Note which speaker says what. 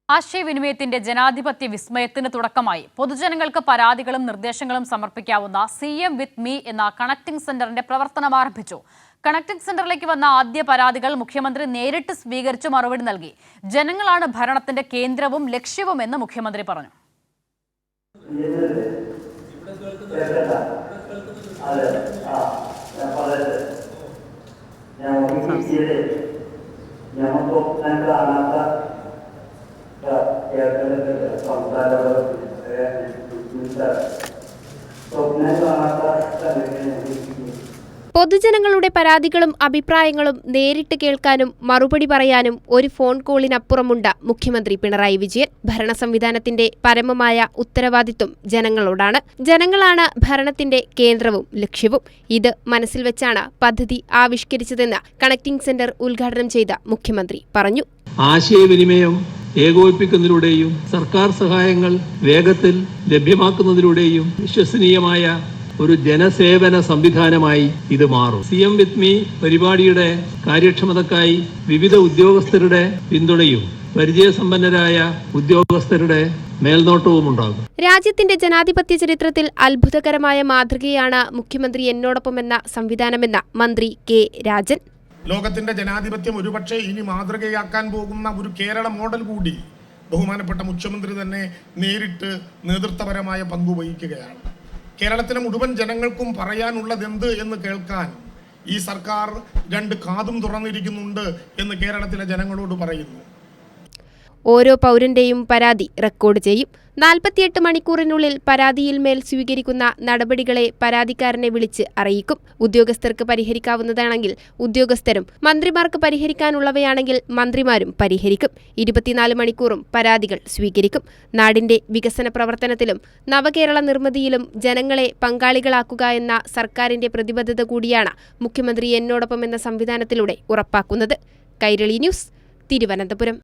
Speaker 1: ആശയവിനിമയത്തിന്റെ ജനാധിപത്യ വിസ്മയത്തിന് തുടക്കമായി പൊതുജനങ്ങൾക്ക് പരാതികളും നിർദ്ദേശങ്ങളും സമർപ്പിക്കാവുന്ന CM വിത്ത് മീ എന്ന കണക്ടിംഗ് സെന്ററിന്റെ പ്രവർത്തനം ആരംഭിച്ചു. കണക്ടിംഗ് സെന്ററിലേക്ക് വന്ന ആദ്യ പരാതികൾ മുഖ്യമന്ത്രി നേരിട്ട് സ്വീകരിച്ചു മറുപടി നൽകി. ജനങ്ങളാണ് ഭരണത്തിന്റെ കേന്ദ്രവും ലക്ഷ്യവുമെന്ന് മുഖ്യമന്ത്രി പറഞ്ഞു.
Speaker 2: പൊതുജനങ്ങളുടെ പരാതികളും അഭിപ്രായങ്ങളും നേരിട്ട് കേൾക്കാനും മറുപടി പറയാനും ഒരു ഫോൺ കോളിനപ്പുറമുണ്ട് മുഖ്യമന്ത്രി പിണറായി വിജയൻ. ഭരണ സംവിധാനത്തിന്റെ പരമമായ ഉത്തരവാദിത്വം ജനങ്ങളോടാണ്. ജനങ്ങളാണ് ഭരണത്തിന്റെ കേന്ദ്രവും ലക്ഷ്യവും. ഇത് മനസ്സിൽ വെച്ചാണ് പദ്ധതി ആവിഷ്കരിച്ചതെന്ന് കണക്ടിംഗ് സെന്റർ ഉദ്ഘാടനം ചെയ്ത മുഖ്യമന്ത്രി പറഞ്ഞു.
Speaker 3: ആശയവിനിമയം ഏകോപിപ്പിക്കുന്നതിലൂടെയും സർക്കാർ സഹായങ്ങൾ വേഗത്തിൽ ലഭ്യമാക്കുന്നതിലൂടെയും വിശ്വസനീയമായ ഒരു ജനസേവന സംവിധാനമായി ഇത് മാറും. CM വിത്ത് മീ പരിപാടിയുടെ കാര്യക്ഷമതയ്ക്കായി വിവിധ ഉദ്യോഗസ്ഥരുടെ പിന്തുണയും പരിചയസമ്പന്നരായ ഉദ്യോഗസ്ഥരുടെ മേൽനോട്ടവും ഉണ്ടാകും.
Speaker 2: രാജ്യത്തിന്റെ ജനാധിപത്യ ചരിത്രത്തിൽ അത്ഭുതകരമായ മാതൃകയാണ് മുഖ്യമന്ത്രി എന്നോടൊപ്പമെന്ന സംവിധാനമെന്ന മന്ത്രി കെ രാജൻ.
Speaker 4: ലോകത്തിന്റെ ജനാധിപത്യം ഒരുപക്ഷെ ഇനി മാതൃകയാക്കാൻ പോകുന്ന ഒരു കേരള മോഡൽ കൂടി ബഹുമാനപ്പെട്ട മുഖ്യമന്ത്രി തന്നെ നേരിട്ട് നേതൃത്വപരമായ പങ്കുവഹിക്കുകയാണ്. കേരളത്തിലെ മുഴുവൻ ജനങ്ങൾക്കും പറയാനുള്ളതെന്ത് എന്ന് കേൾക്കാൻ ഈ സർക്കാർ രണ്ട് കാതും തുറന്നിരിക്കുന്നുണ്ട് എന്ന് കേരളത്തിലെ ജനങ്ങളോട് പറയുന്നു.
Speaker 2: ഓരോ പൗരന്റെയും പരാതി റെക്കോർഡ് ചെയ്യും. 48 മണിക്കൂറിനുള്ളിൽ പരാതിയിൽ മേൽ സ്വീകരിക്കുന്ന നടപടികളെ പരാതിക്കാരനെ വിളിച്ച് അറിയിക്കും. ഉദ്യോഗസ്ഥർക്ക് പരിഹരിക്കാവുന്നതാണെങ്കിൽ ഉദ്യോഗസ്ഥരും, മന്ത്രിമാർക്ക് പരിഹരിക്കാനുള്ളവയാണെങ്കിൽ മന്ത്രിമാരും പരിഹരിക്കും. 24 മണിക്കൂറും പരാതികൾ സ്വീകരിക്കും. നാടിന്റെ വികസന പ്രവർത്തനത്തിലും നവകേരള നിർമ്മിതിയിലും ജനങ്ങളെ പങ്കാളികളാക്കുക എന്ന സർക്കാരിന്റെ പ്രതിബദ്ധത കൂടിയാണ് മുഖ്യമന്ത്രി എന്നോടൊപ്പം എന്ന സംവിധാനത്തിലൂടെ ഉറപ്പാക്കുന്നത്. കൈരളി ന്യൂസ്, തിരുവനന്തപുരം.